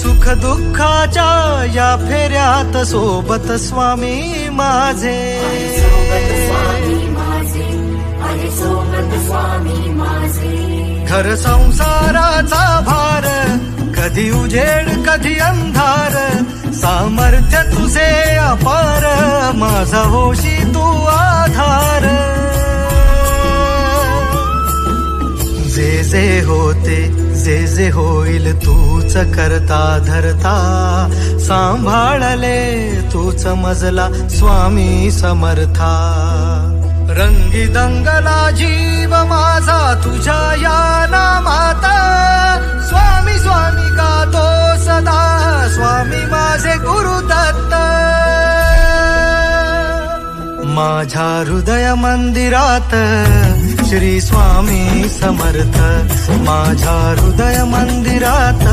सुख दुःखाच्या या फेऱ्यात सोबत स्वामी माझे, घर संसाराचा भार, कधी उजेड कधी अंधार, सामर्थ्य तुझे अपार, माझा होशी तू आधार। जे जे होते जे जे होईल तूच करता धरता, सांभाळले तूच मजला स्वामी समर्था। रंगी दंगला जीव माझा तुझ्या या नामात, स्वामी स्वामी गातो सदा, स्वामी माझे गुरुदत्त। माझ्या हृदय मंदिरात श्री स्वामी समर्थ, माझ्या हृदय मंदिरात